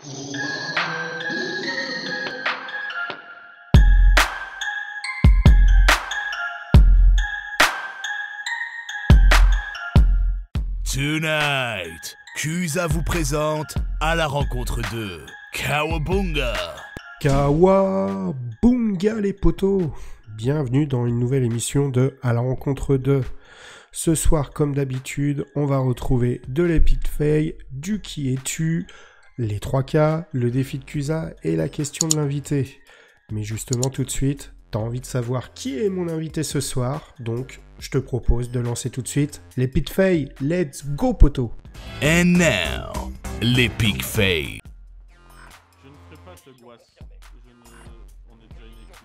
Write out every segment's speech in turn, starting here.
Tonight, Kusa vous présente à la rencontre de Kawabunga. Kawabunga les potos. Bienvenue dans une nouvelle émission de À la rencontre de. Ce soir, comme d'habitude, on va retrouver de l'Epic Fail, du Qui es-tu, les 3K, le défi de Kusa et la question de l'invité. Mais justement, tout de suite, t'as envie de savoir qui est mon invité ce soir, donc je te propose de lancer tout de suite l'Epic Fail. Let's go, poto. And now, l'Epic Fail. Je ne ferai pas ce gosse. On est déjà une équipe.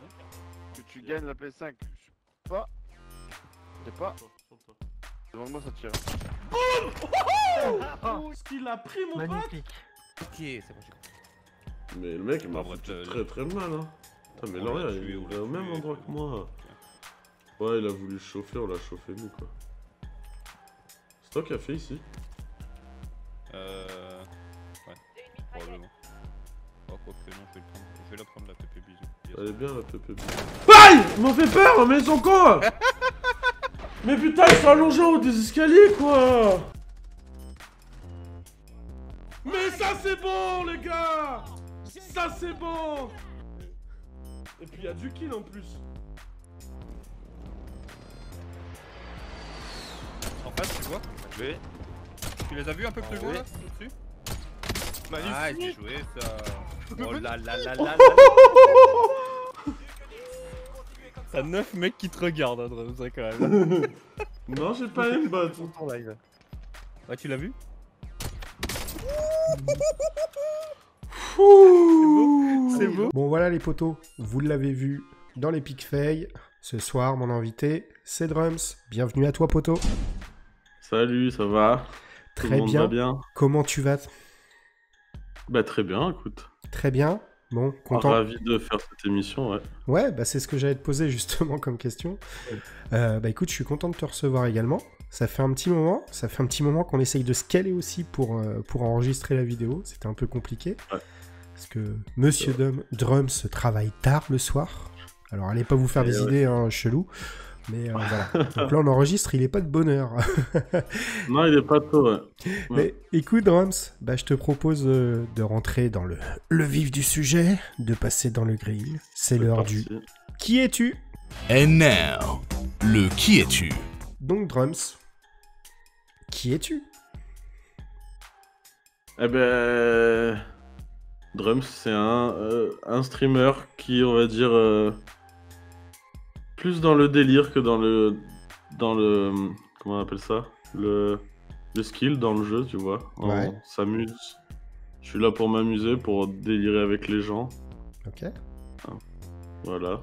Que tu gagnes la PS5. Je sais pas. Je sais pas. Devant moi ça tire. Oh, ce qu'il a pris mon pote. Ok, c'est bon. Mais le mec il m'a Bah, foutu bref, très mal hein. Putain mais Ouais, Laurien je suis il est au même endroit que moi. Ouais il a voulu chauffer, on l'a chauffé nous quoi. C'est toi qui as fait ici? Ouais, probablement. Oh, quoi que non, je vais la prendre la PP bisou. Elle est bien la pépé. Aïe! Il m'a fait peur mais ils sont cons. Mais putain ils sont allongés en haut des escaliers quoi. Mais ça c'est bon les gars. Ça c'est bon. Et puis il y a du kill en plus. En face, tu vois? Oui. Tu les as vus un peu plus gros là? Dessus? Magnifique. Ah, j'ai joué ça. Oh là là là là. T'as 9 mecs qui te regardent, hein, Drums, ça, quand même. Non j'ai pas une bot. En live. Ouais, tu l'as vu? C'est beau. Bon voilà les potos, vous l'avez vu dans l'Epic Fail. Ce soir, mon invité, c'est Drums. Bienvenue à toi, poto. Salut, ça va? Tout le Très monde bien. va bien? Comment tu vas? Bah très bien, écoute. Très bien. Bon, content. Ravi de faire cette émission, ouais. Ouais, bah c'est ce que j'allais te poser justement comme question. Bah écoute, je suis content de te recevoir également. Ça fait un petit moment qu'on essaye de se caler aussi pour enregistrer la vidéo. C'était un peu compliqué. Ouais. Parce que Monsieur Drums travaille tard le soir. Alors allez pas vous faire des idées hein, chelou. Mais voilà. Donc là on enregistre, il est pas de bonne heure. Non, il est pas tôt, ouais. Mais écoute Drums, bah, je te propose de rentrer dans le vif du sujet, de passer dans le grill. C'est l'heure du Qui es-tu? And now, le Qui es-tu? Donc Drums, qui es-tu? Eh ben... Drums, c'est un streamer qui, on va dire, plus dans le délire que dans le... Comment on appelle ça? Le skill dans le jeu, tu vois. Ouais. On s'amuse. Je suis là pour m'amuser, pour délirer avec les gens. Ok. Voilà.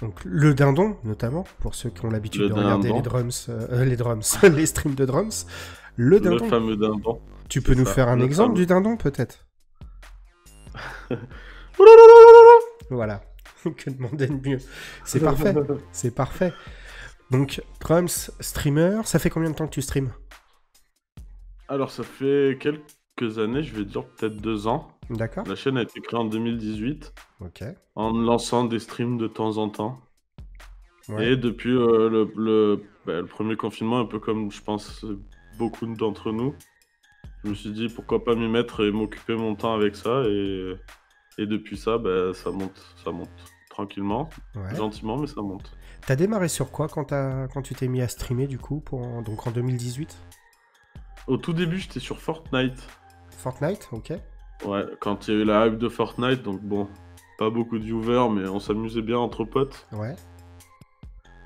Donc le dindon, notamment, pour ceux qui ont l'habitude Le de regarder dindon. les streams de Drums. Le dindon. Le fameux dindon. Tu peux c'est nous ça, faire un le exemple fameux. du dindon, peut-être? Voilà. Que demander de mieux? C'est parfait. C'est parfait. Donc, Drums, streamer, ça fait combien de temps que tu streams? Alors, ça fait quelques années, je vais dire peut-être 2 ans. D'accord. La chaîne a été créée en 2018. Ok. En lançant des streams de temps en temps. Ouais. Et depuis le premier confinement, un peu comme je pense beaucoup d'entre nous, je me suis dit pourquoi pas m'y mettre et m'occuper mon temps avec ça. Et depuis ça, ça monte tranquillement, Ouais. gentiment, mais ça monte. T'as démarré sur quoi quand tu t'es mis à streamer, du coup, donc en 2018? Au tout début, j'étais sur Fortnite. Fortnite, ok. Ouais, quand il y a eu la hype de Fortnite, donc bon, pas beaucoup de viewers, mais on s'amusait bien entre potes. Ouais.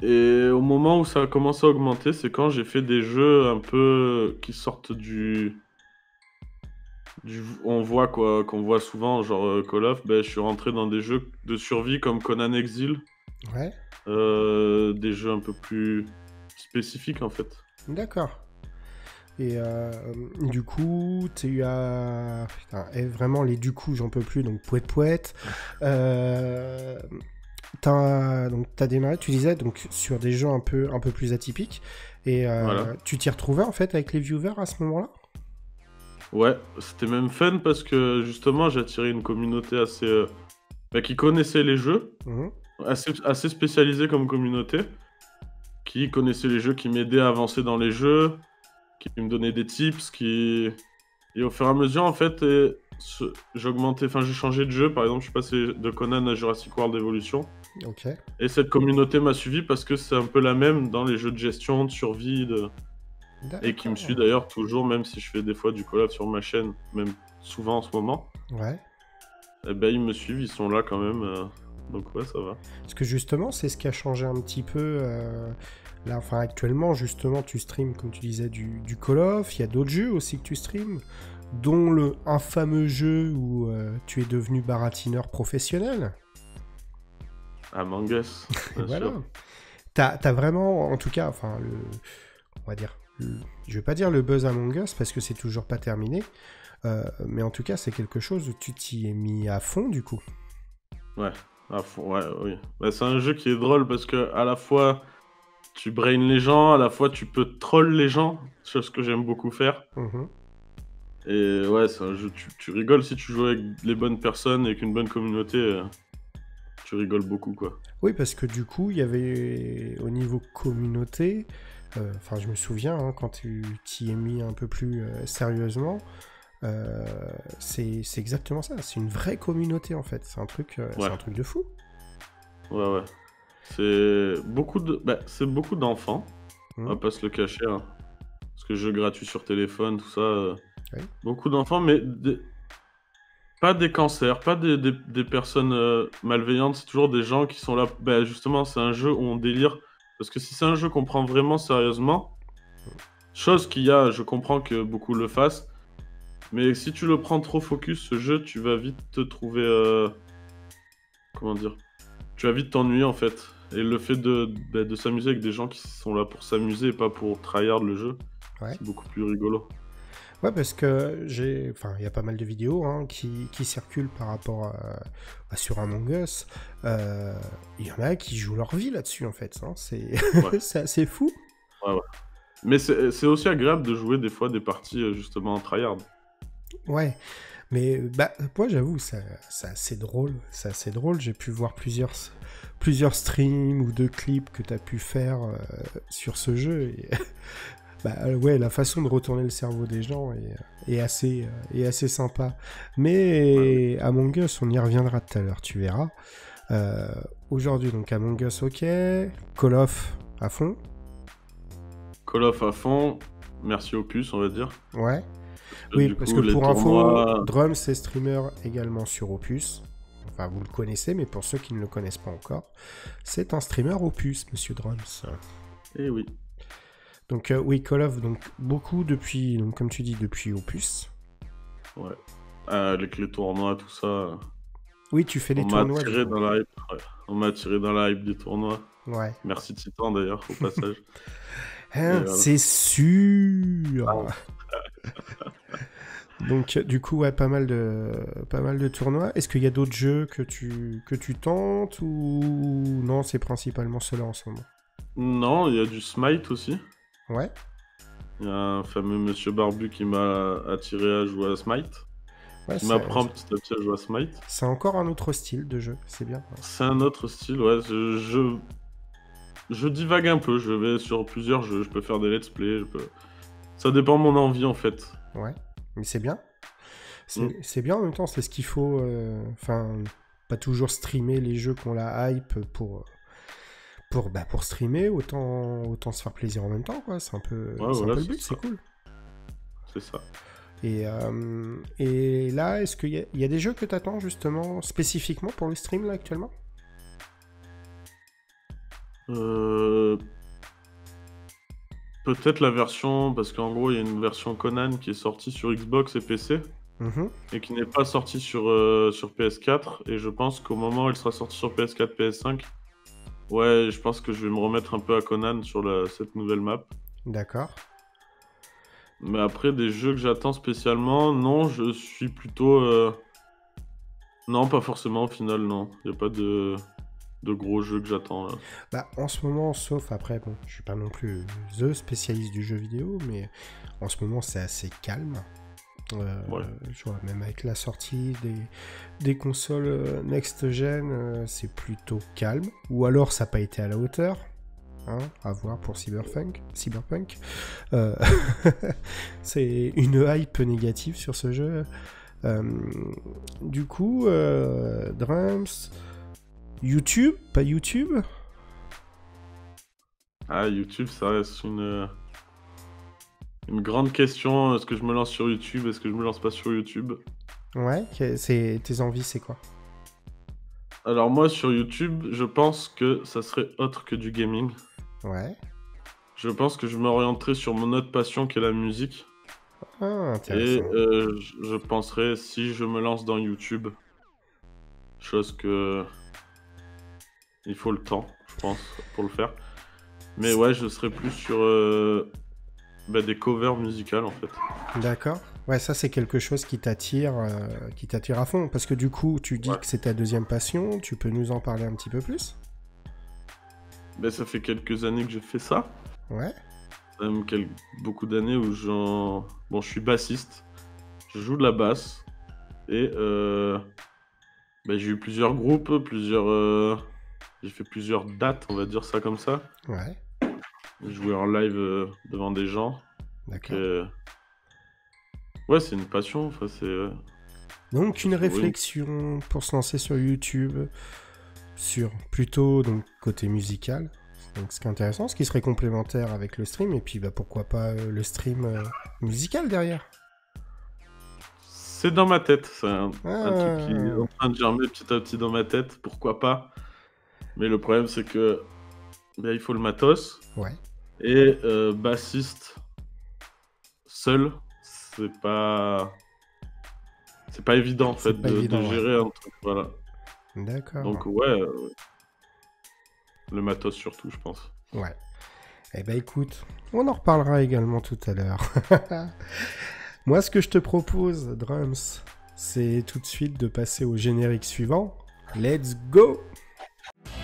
Et au moment où ça a commencé à augmenter, c'est quand j'ai fait des jeux un peu qui sortent on voit quoi, qu'on voit souvent, genre Call of, je suis rentré dans des jeux de survie comme Conan Exile, Ouais. des jeux un peu plus spécifiques en fait. D'accord. Et du coup, tu as... Putain, vraiment, les du coup, j'en peux plus, donc pouette. T'as démarré, tu disais, donc, sur des jeux un peu plus atypiques. Et Voilà. tu t'y retrouvais, en fait, avec les viewers à ce moment-là? Ouais, c'était même fun parce que justement j'ai attiré une communauté assez qui connaissait les jeux, Mhm. assez spécialisée comme communauté, qui connaissait les jeux, qui m'aidait à avancer dans les jeux, qui me donnait des tips, et au fur et à mesure en fait j'augmentais, enfin j'ai changé de jeu, par exemple je suis passé de Conan à Jurassic World Evolution, Ok. et cette communauté m'a suivi parce que c'est un peu la même dans les jeux de gestion, de survie, et qui me suit D'accord. d'ailleurs toujours, même si je fais des fois du collab sur ma chaîne, même souvent en ce moment. Ouais. Eh ben ils me suivent, ils sont là quand même, donc ouais ça va. Parce que justement, c'est ce qui a changé un petit peu. Là, enfin, actuellement, justement, tu streams, comme tu disais, du Call of. Il y a d'autres jeux aussi que tu streams, dont un fameux jeu où tu es devenu baratineur professionnel. Among Us, Et bien voilà. sûr. T'as vraiment, en tout cas, enfin, on va dire, je vais pas dire le buzz Among Us parce que c'est toujours pas terminé, mais en tout cas, c'est quelque chose où tu t'y es mis à fond, du coup. Ouais, à fond, ouais, oui. Bah, c'est un jeu qui est drôle parce que à la fois tu brain les gens, à la fois tu peux troll les gens, chose que j'aime beaucoup faire. Mhm. Et ouais, c'est un jeu, tu rigoles si tu joues avec les bonnes personnes et avec une bonne communauté, tu rigoles beaucoup quoi. Oui, parce que du coup, il y avait au niveau communauté, enfin, je me souviens, hein, quand tu t'y es mis un peu plus sérieusement, c'est exactement ça. C'est une vraie communauté en fait. C'est Ouais. un truc de fou. Ouais. C'est beaucoup d'enfants, on va Mhm. pas se le cacher, hein. Parce que jeux gratuits sur téléphone, tout ça, Oui. beaucoup d'enfants, mais pas des cancers, pas des personnes malveillantes, c'est toujours des gens qui sont là. Bah, justement, c'est un jeu où on délire. Parce que si c'est un jeu qu'on prend vraiment sérieusement, chose qu'il y a, je comprends que beaucoup le fassent, mais si tu le prends trop focus, ce jeu, tu vas vite te trouver. Comment dire? Tu vas vite t'ennuyer en fait. Et le fait de s'amuser avec des gens qui sont là pour s'amuser et pas pour tryhard le jeu, Ouais. c'est beaucoup plus rigolo. Ouais, parce que il y a pas mal de vidéos hein, qui circulent par rapport sur Among Us. Il y en a qui jouent leur vie là-dessus en fait. Hein. C'est Ouais. c'est assez fou. Ouais. Mais c'est aussi agréable de jouer des fois des parties justement en tryhard. Ouais, mais bah, moi j'avoue, c'est assez drôle. C'est assez drôle. J'ai pu voir plusieurs streams ou de clips que tu as pu faire sur ce jeu. Et bah, ouais, la façon de retourner le cerveau des gens est assez sympa. Mais Among Us, on y reviendra tout à l'heure, tu verras. Aujourd'hui, donc Among Us, ok. Call of à fond. Call of à fond, merci Opus, on va dire. Ouais. Oui, Du parce coup, que les pour tournois... info, Drums est streamer également sur Opus. Enfin, vous le connaissez, mais pour ceux qui ne le connaissent pas encore, c'est un streamer Opus, Monsieur Drums. Eh oui. Donc oui, Call of, donc beaucoup depuis, donc comme tu dis, depuis Opus. Ouais. Avec les tournois, tout ça. Oui, tu fais des On m'a tournois. attiré dans la hype. Ouais. On m'a attiré dans la hype des tournois. Ouais. Merci Titan d'ailleurs, au passage. Hein, voilà. c'est sûr. Donc du coup, ouais, pas mal de tournois. Est-ce qu'il y a d'autres jeux que tu tentes ou non, c'est principalement cela en ce moment? Non, il y a du Smite aussi. Ouais. Il y a un fameux monsieur Barbu qui m'a attiré à jouer à Smite. Ouais, Qui m'apprend petit à petit à jouer à Smite. c'est encore un autre style de jeu, c'est bien. Ouais. C'est un autre style, ouais. Je divague un peu, je vais sur plusieurs jeux, je peux faire des let's play, ça dépend de mon envie en fait. Ouais, mais c'est bien. C'est bien en même temps, c'est ce qu'il faut. Enfin, pas toujours streamer les jeux qu'on la hype pour streamer, autant se faire plaisir en même temps, quoi. C'est un peu, Ouais, c'est un voilà, peu le c'est but, ça. c'est cool. C'est ça. Et là, est-ce qu'il y a des jeux que t'attends justement spécifiquement pour le stream là actuellement? Peut-être la version, parce qu'en gros il y a une version Conan qui est sortie sur Xbox et PC, et qui n'est pas sortie sur PS4, et je pense qu'au moment où elle sera sortie sur PS4, PS5, ouais, je pense que je vais me remettre un peu à Conan sur cette nouvelle map. D'accord. Mais après, des jeux que j'attends spécialement, non, je suis plutôt... Non, pas forcément au final, non. Il n'y a pas de gros jeux que j'attends là. Bah, en ce moment, sauf après, bon, je suis pas non plus the spécialiste du jeu vidéo, mais en ce moment c'est assez calme. Ouais. Je vois, même avec la sortie des consoles next-gen, c'est plutôt calme. Ou alors ça n'a pas été à la hauteur. Hein, à voir pour Cyberpunk. C'est une hype négative sur ce jeu. Du coup, Drums, YouTube, pas YouTube. Ah, YouTube, ça reste une grande question. Est-ce que je me lance sur YouTube? Est-ce que je me lance pas sur YouTube? Ouais, tes envies, c'est quoi? Alors moi, sur YouTube, je pense que ça serait autre que du gaming. Ouais. Je pense que je m'orienterais sur mon autre passion qui est la musique. Ah, Et intéressant. je penserais, si je me lance dans YouTube, chose que... il faut le temps, je pense, pour le faire. Mais ouais, je serais plus sur des covers musicales, en fait. D'accord. Ouais, ça c'est quelque chose qui t'attire à fond. Parce que du coup, tu dis Ouais. que c'est ta deuxième passion. Tu peux nous en parler un petit peu plus? Ça fait quelques années que je fais ça. Ouais. Même beaucoup d'années où je suis bassiste. Je joue de la basse. Et j'ai eu plusieurs groupes, j'ai fait plusieurs dates, on va dire ça comme ça. Ouais. J'ai joué en live devant des gens. D'accord. Ouais, c'est une passion. Enfin, Donc une oui. réflexion pour se lancer sur YouTube sur plutôt donc côté musical. Donc ce qui est intéressant, ce qui serait complémentaire avec le stream, et puis pourquoi pas le stream musical derrière. C'est dans ma tête. C'est un truc qui est Ah. en train de germer petit à petit dans ma tête. Pourquoi pas? Mais le problème, c'est que il faut le matos. Ouais. Et bassiste seul, c'est pas évident en C'est fait pas évident, de ouais. gérer un truc. Voilà. D'accord. Donc ouais, le matos surtout, je pense. Ouais. Eh ben écoute, on en reparlera également tout à l'heure. Moi, ce que je te propose, Drums, c'est tout de suite de passer au générique suivant. Let's go!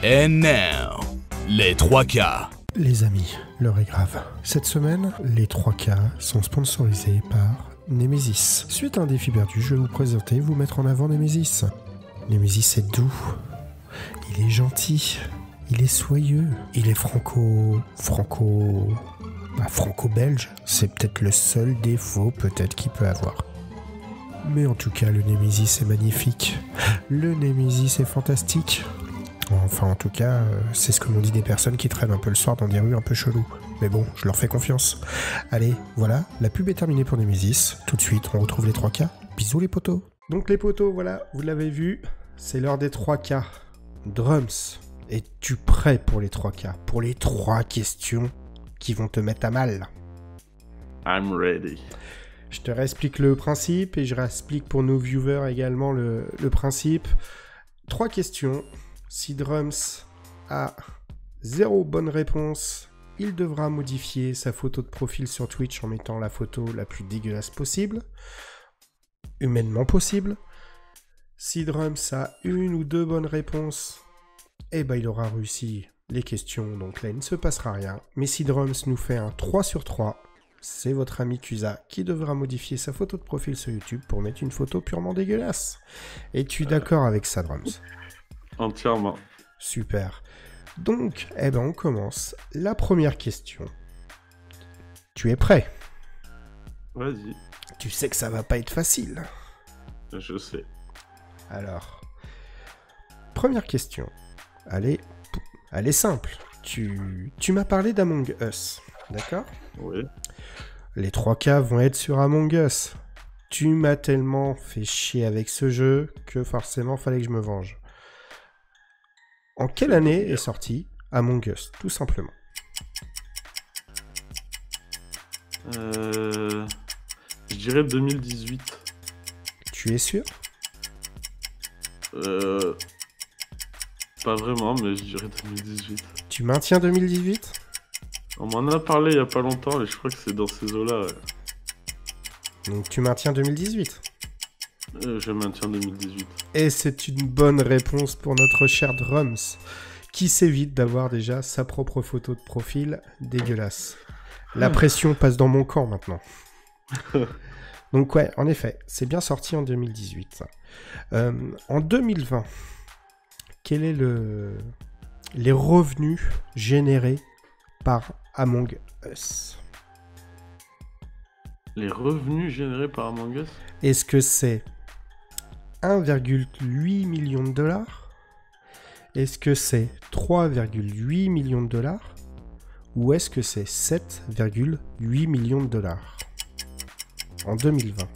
And now, les 3K. Les amis, l'heure est grave. Cette semaine, les 3K sont sponsorisés par Nemesis. Suite à un défi perdu, je vais vous présenter, vous mettre en avant Nemesis. Nemesis est doux, il est gentil, il est soyeux, il est franco-belge. C'est peut-être le seul défaut peut-être qu'il peut avoir. Mais en tout cas, le Nemesis est magnifique. Le Nemesis est fantastique. Enfin, en tout cas, c'est ce que m'ont dit des personnes qui traînent un peu le soir dans des rues un peu cheloues. Mais bon, je leur fais confiance. Allez, voilà, la pub est terminée pour Nemesis. Tout de suite, on retrouve les 3K. Bisous les potos. Donc les potos, voilà, vous l'avez vu, c'est l'heure des 3K. Drums, es-tu prêt pour les 3K? Pour les 3 questions qui vont te mettre à mal? I'm ready. Je te réexplique le principe et je réexplique pour nos viewers également le principe. 3 questions. Si Drums a 0 bonne réponse, il devra modifier sa photo de profil sur Twitch en mettant la photo la plus dégueulasse possible, humainement possible. Si Drums a 1 ou 2 bonnes réponses, il aura réussi les questions, donc là il ne se passera rien. Mais si Drums nous fait un 3 sur 3, c'est votre ami Kusa qui devra modifier sa photo de profil sur YouTube pour mettre une photo purement dégueulasse. Es-tu d'accord avec ça, Drums? Entièrement. Super. Donc, on commence. La première question. Tu es prêt? Vas-y. Tu sais que ça va pas être facile. Je sais. Alors, première question. Elle est simple. Tu m'as parlé d'Among Us, d'accord? Oui. Les 3K vont être sur Among Us. Tu m'as tellement fait chier avec ce jeu que forcément fallait que je me venge. En quelle année est sorti Among Us, tout simplement? Je dirais 2018. Tu es sûr? Pas vraiment, mais je dirais 2018. Tu maintiens 2018? On m'en a parlé il y a pas longtemps et je crois que c'est dans ces eaux-là. Ouais. Donc tu maintiens 2018? Je maintiens 2018. Et c'est une bonne réponse pour notre cher Drums, qui s'évite d'avoir déjà sa propre photo de profil dégueulasse. La pression passe dans mon camp maintenant. Donc ouais, en effet, c'est bien sorti en 2018. Ça. En 2020, quels est les revenus générés par Among Us? Les revenus générés par Among Us? Est-ce que c'est 1,8 million de dollars? Est-ce que c'est 3,8 millions de dollars? Ou est-ce que c'est 7,8 millions de dollars en 2020?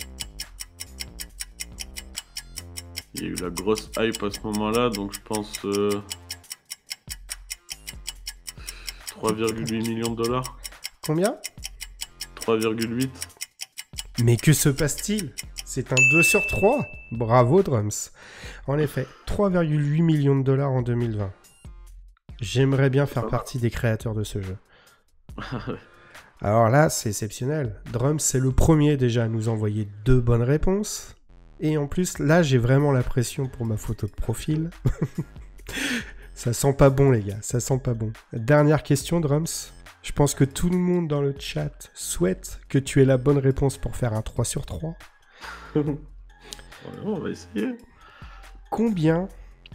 Il y a eu la grosse hype à ce moment-là, donc je pense 3,8 millions de dollars. Combien? 3,8. Mais que se passe-t-il? C'est un 2 sur 3. Bravo Drums. En effet, 3,8 millions de dollars en 2020. J'aimerais bien faire partie des créateurs de ce jeu. Alors là, c'est exceptionnel. Drums, c'est le premier déjà à nous envoyer 2 bonnes réponses. Et en plus, là, j'ai vraiment la pression pour ma photo de profil. Ça sent pas bon, les gars. Ça sent pas bon. Dernière question, Drums. Je pense que tout le monde dans le chat souhaite que tu aies la bonne réponse pour faire un 3 sur 3. Ouais, on va essayer. Combien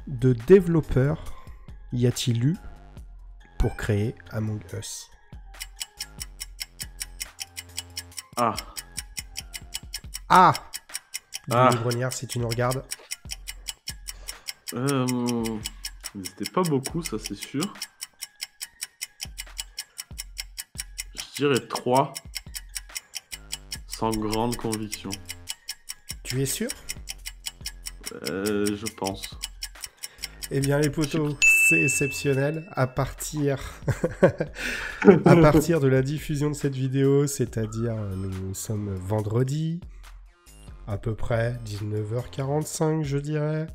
de développeurs y a-t-il eu pour créer Among Us? Ah. Ah, Ah. Denis Brognard, si tu nous regardes. Mais c'était pas beaucoup, ça c'est sûr. Je dirais 3. Sans grande conviction. Tu es sûr? Je pense. Eh bien, les potos, c'est exceptionnel. À partir de la diffusion de cette vidéo, c'est-à-dire nous sommes vendredi, à peu près 19h45, je dirais.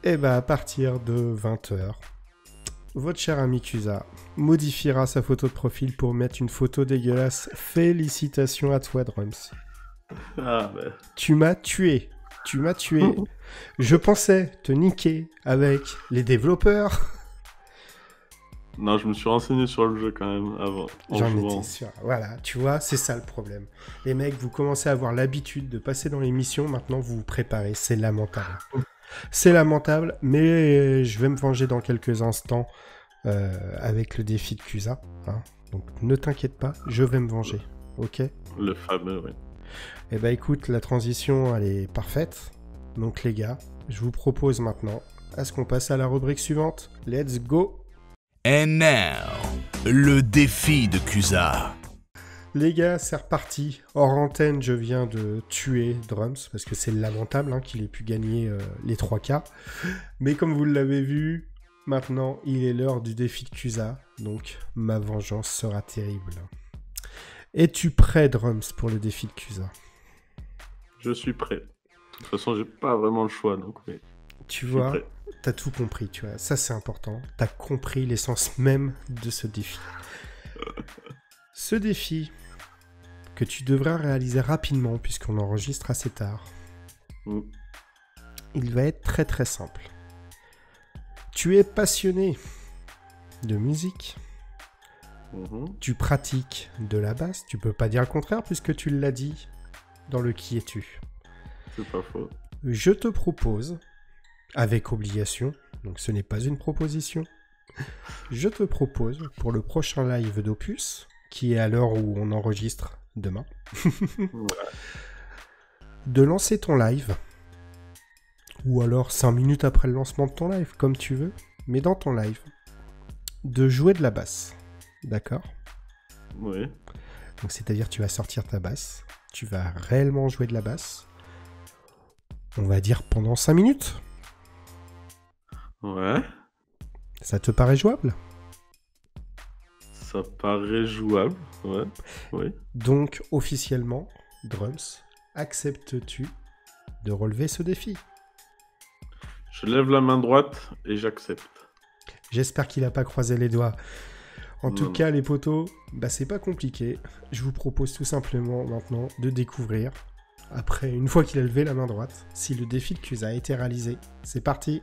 Et bien, à partir de 20h, votre cher ami Kusa modifiera sa photo de profil pour mettre une photo dégueulasse. Félicitations à toi, Drums. Ah, bah. Tu m'as tué. Tu m'as tué. Je pensais te niquer avec les développeurs. Non, je me suis renseigné sur le jeu quand même avant. J'en étais sûr. Voilà, tu vois, c'est ça le problème. Les mecs, vous commencez à avoir l'habitude de passer dans l'émission, maintenant vous vous préparez. C'est lamentable. C'est lamentable, mais je vais me venger dans quelques instants avec le défi de Kusa. Hein. Donc ne t'inquiète pas, je vais me venger. Ok? Le fameux, oui. Eh ben écoute, la transition, elle est parfaite. Donc les gars, je vous propose maintenant à ce qu'on passe à la rubrique suivante. Let's go! And now, le défi de Kusa. Les gars, c'est reparti. Hors antenne, je viens de tuer Drums, parce que c'est lamentable hein, qu'il ait pu gagner les 3K. Mais comme vous l'avez vu, maintenant, il est l'heure du défi de Kusa. Donc, ma vengeance sera terrible. Es-tu prêt, Drums, pour le défi de Kusa? Je suis prêt. De toute façon, j'ai pas vraiment le choix, donc oui. Tu vois, t'as tout compris, tu vois. Ça, c'est important. T'as compris l'essence même de ce défi. Ce défi que tu devras réaliser rapidement, puisqu'on enregistre assez tard, il va être très très simple. Tu es passionné de musique. Tu pratiques de la basse. Tu peux pas dire le contraire, puisque tu l'as dit dans le Qui es-tu. C'est pas faux. Je te propose, avec obligation, donc ce n'est pas une proposition, je te propose pour le prochain live d'Opus, qui est à l'heure où on enregistre demain, de lancer ton live, ou alors 5 minutes après le lancement de ton live, comme tu veux, mais dans ton live, de jouer de la basse, d'accord? Oui. Donc c'est-à-dire tu vas sortir ta basse, tu vas réellement jouer de la basse, on va dire pendant 5 minutes. Ouais. Ça te paraît jouable? Ça paraît jouable, ouais. Oui. Donc, officiellement, Drums, acceptes-tu de relever ce défi? Je lève la main droite et j'accepte. J'espère qu'il n'a pas croisé les doigts. En tout Non. cas, les potos, bah, c'est pas compliqué. Je vous propose tout simplement maintenant de découvrir, après, une fois qu'il a levé la main droite, si le défi de Kusa a été réalisé. C'est parti!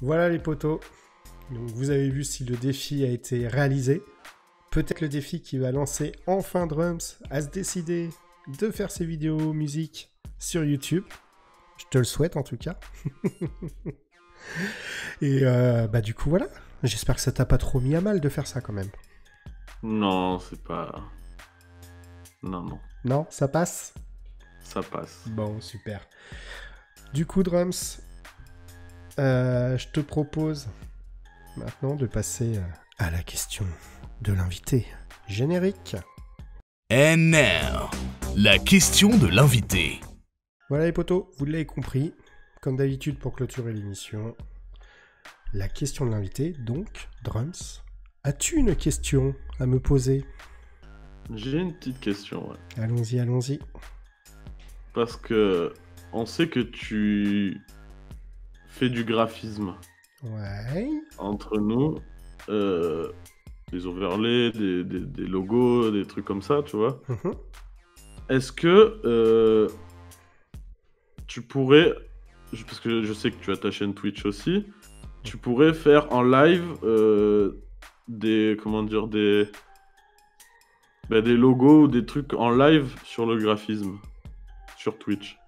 Voilà les potos. Donc vous avez vu si le défi a été réalisé. Peut-être le défi qui va lancer enfin Drums à se décider de faire ses vidéos musique sur YouTube. Je te le souhaite en tout cas. Et du coup voilà. J'espère que ça t'a pas trop mis à mal de faire ça quand même. Non, c'est pas... Non. Non, ça passe ? Ça passe. Bon, super. Du coup, Drums, je te propose maintenant de passer à la question de l'invité. Générique. And now, la question de l'invité. Voilà les potos, vous l'avez compris. Comme d'habitude pour clôturer l'émission, la question de l'invité. Donc, Drums, as-tu une question à me poser ? J'ai une petite question, ouais. Allons-y. Parce que on sait que tu fais du graphisme. Ouais. Entre nous, des overlays, des logos, des trucs comme ça, tu vois. Mhm. Est-ce que tu pourrais, parce que je sais que tu as ta chaîne Twitch aussi, tu pourrais faire en live des logos ou des trucs en live sur le graphisme, sur Twitch.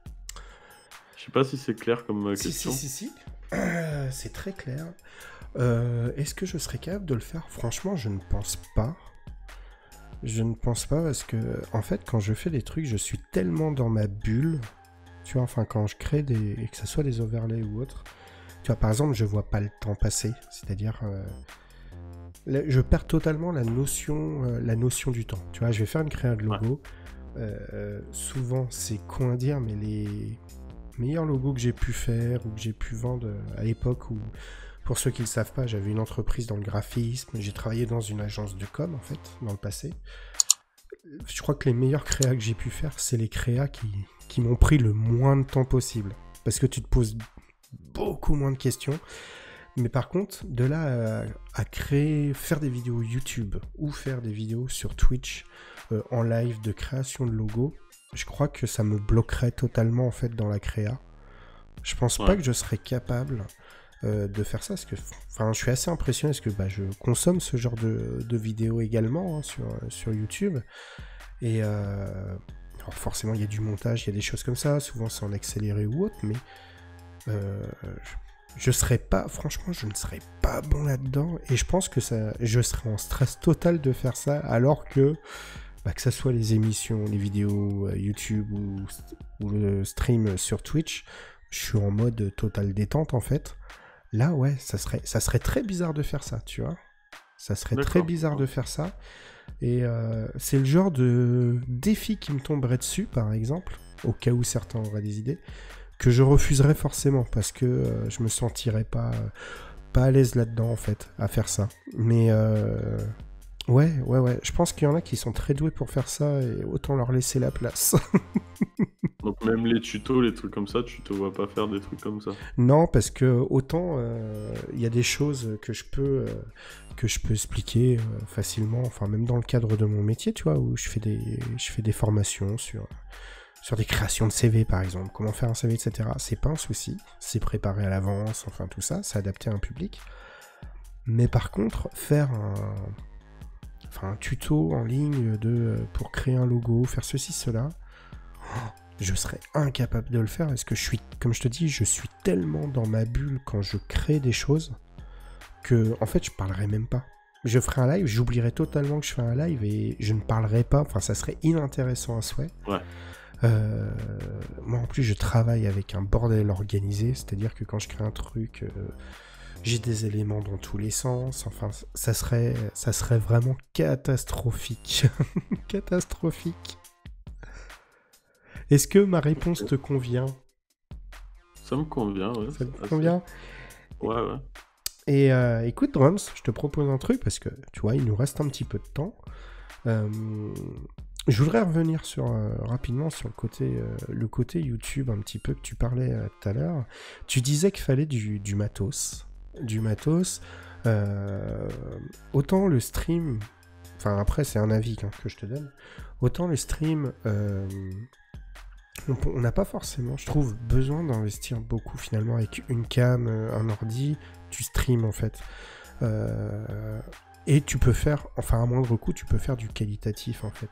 Je sais pas si c'est clair comme question. Si. C'est très clair. Est-ce que je serais capable de le faire ? Franchement, je ne pense pas. Je ne pense pas parce que, en fait, quand je fais des trucs, je suis tellement dans ma bulle. Tu vois, enfin, quand je crée que ce soit des overlays ou autre. Tu vois, par exemple, je vois pas le temps passer. C'est-à-dire, je perds totalement la notion du temps. Tu vois, je vais faire une créa de logo. Souvent, c'est con à dire, mais les meilleurs logos que j'ai pu faire ou que j'ai pu vendre à l'époque où, pour ceux qui ne le savent pas, j'avais une entreprise dans le graphisme, j'ai travaillé dans une agence de com en fait, dans le passé. Je crois que les meilleurs créas que j'ai pu faire, c'est les créas qui m'ont pris le moins de temps possible. Parce que tu te poses beaucoup moins de questions. Mais par contre, de là à faire des vidéos YouTube ou faire des vidéos sur Twitch en live de création de logos, je crois que ça me bloquerait totalement en fait dans la créa. Je pense pas que je serais capable de faire ça, parce que je suis assez impressionné parce que je consomme ce genre de vidéos également sur YouTube. Et alors forcément il y a du montage, il y a des choses comme ça, souvent c'est en accéléré ou autre, mais je serais pas, franchement je ne serais pas bon là-dedans, et je pense que je serais en stress total de faire ça, alors que ça soit les émissions, les vidéos YouTube ou le stream sur Twitch, je suis en mode total détente en fait. Là ouais, ça serait très bizarre de faire ça, tu vois. Ça serait très bizarre de faire ça. Et c'est le genre de défi qui me tomberait dessus, par exemple, au cas où certains auraient des idées, que je refuserais forcément, parce que je me sentirais pas à l'aise là-dedans en fait, à faire ça. Mais ouais, je pense qu'il y en a qui sont très doués pour faire ça, et autant leur laisser la place. Donc même les tutos, les trucs comme ça, tu te vois pas faire des trucs comme ça? Non, parce que autant il y a des choses que je peux expliquer facilement, enfin même dans le cadre de mon métier, tu vois, où je fais des formations sur des créations de CV par exemple, comment faire un CV, etc. C'est pas un souci, c'est préparé à l'avance, enfin tout ça, c'est adapté à un public. Mais par contre, faire un tuto en ligne pour créer un logo, faire ceci, cela, je serais incapable de le faire, parce que comme je te dis, je suis tellement dans ma bulle quand je crée des choses que, en fait, je parlerai même pas. Je ferai un live, j'oublierai totalement que je fais un live et je ne parlerai pas, enfin, ça serait inintéressant à souhait. Ouais. Moi, en plus, je travaille avec un bordel organisé, c'est-à-dire que quand je crée un truc, j'ai des éléments dans tous les sens, enfin, ça serait vraiment catastrophique. Catastrophique. Est-ce que ma réponse te convient ? Ça me convient, ouais. Ça te convient ? Ouais. Et écoute, Drums, je te propose un truc, parce que, tu vois, il nous reste un petit peu de temps. Je voudrais revenir rapidement sur le côté YouTube, un petit peu, que tu parlais tout à l'heure. Tu disais qu'il fallait du matos. Du matos. Autant le stream... Enfin, après, c'est un avis que je te donne. Autant le stream... on n'a pas forcément, je trouve, besoin d'investir beaucoup finalement avec une cam, un ordi, tu streams en fait. Et tu peux faire, enfin à moindre coût, tu peux faire du qualitatif en fait.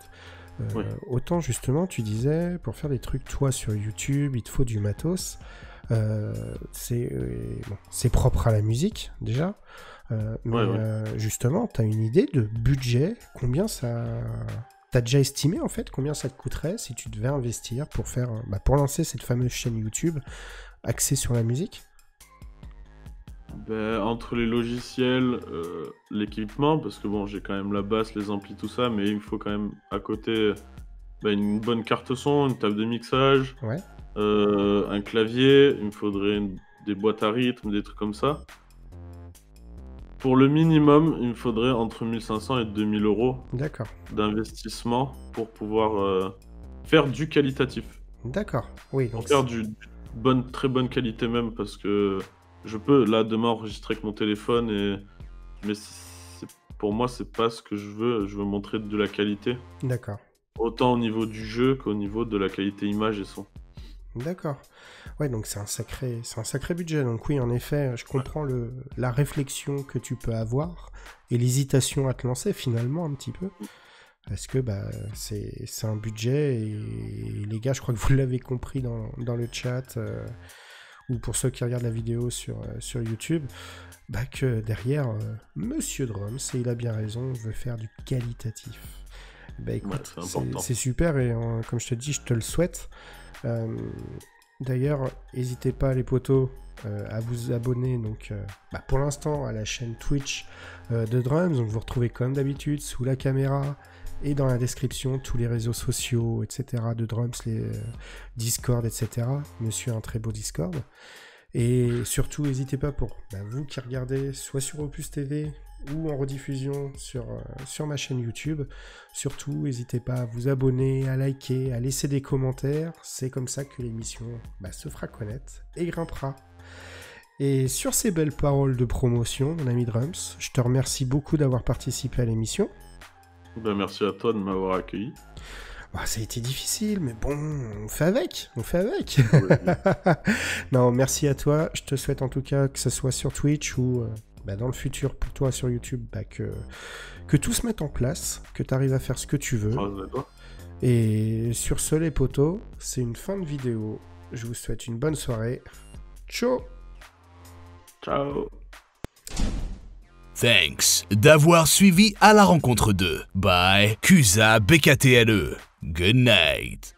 Oui. Autant justement, tu disais, pour faire des trucs toi sur YouTube, il te faut du matos. C'est propre à la musique déjà. Mais justement, tu as une idée de budget, combien ça... T'as déjà estimé en fait combien ça te coûterait si tu devais investir pour faire, pour lancer cette fameuse chaîne YouTube axée sur la musique? Entre les logiciels, l'équipement, parce que bon, j'ai quand même la basse, les amplis, tout ça, mais il me faut quand même à côté une bonne carte son, une table de mixage, Ouais. un clavier, il me faudrait des boîtes à rythme, des trucs comme ça. Pour le minimum, il me faudrait entre 1500 et 2000 euros D'accord. d'investissement pour pouvoir faire du qualitatif. D'accord. Oui, Pour donc faire très bonne qualité même, parce que je peux là demain enregistrer avec mon téléphone, mais pour moi c'est pas ce que je veux montrer de la qualité, d'accord. autant au niveau du jeu qu'au niveau de la qualité image et son. D'accord. Ouais, donc c'est un sacré budget. Donc oui, en effet, je comprends la réflexion que tu peux avoir et l'hésitation à te lancer finalement un petit peu. Parce que c'est un budget et les gars, je crois que vous l'avez compris dans le chat ou pour ceux qui regardent la vidéo sur YouTube, que derrière, Monsieur Drums, et il a bien raison, veut faire du qualitatif. Écoute, c'est super et comme je te dis, je te le souhaite. D'ailleurs, n'hésitez pas les potos à vous abonner donc pour l'instant à la chaîne Twitch de Drums. Donc vous retrouvez comme d'habitude sous la caméra et dans la description tous les réseaux sociaux, etc. de Drums, les Discord, etc. Monsieur a un très beau Discord. Et surtout, n'hésitez pas pour vous qui regardez soit sur Opus TV ou en rediffusion sur ma chaîne YouTube. Surtout, n'hésitez pas à vous abonner, à liker, à laisser des commentaires. C'est comme ça que l'émission se fera connaître et grimpera. Et sur ces belles paroles de promotion, mon ami Drums, je te remercie beaucoup d'avoir participé à l'émission. Merci à toi de m'avoir accueilli. Ça a été difficile, mais bon, on fait avec. Ouais. Non, merci à toi. Je te souhaite en tout cas que ce soit sur Twitch ou dans le futur pour toi sur YouTube, que tout se mette en place, que tu arrives à faire ce que tu veux. Et sur ce, les potos, c'est une fin de vidéo. Je vous souhaite une bonne soirée. Ciao. Ciao. Thanks d'avoir suivi À la rencontre de by Cusa BKTLE. Good night.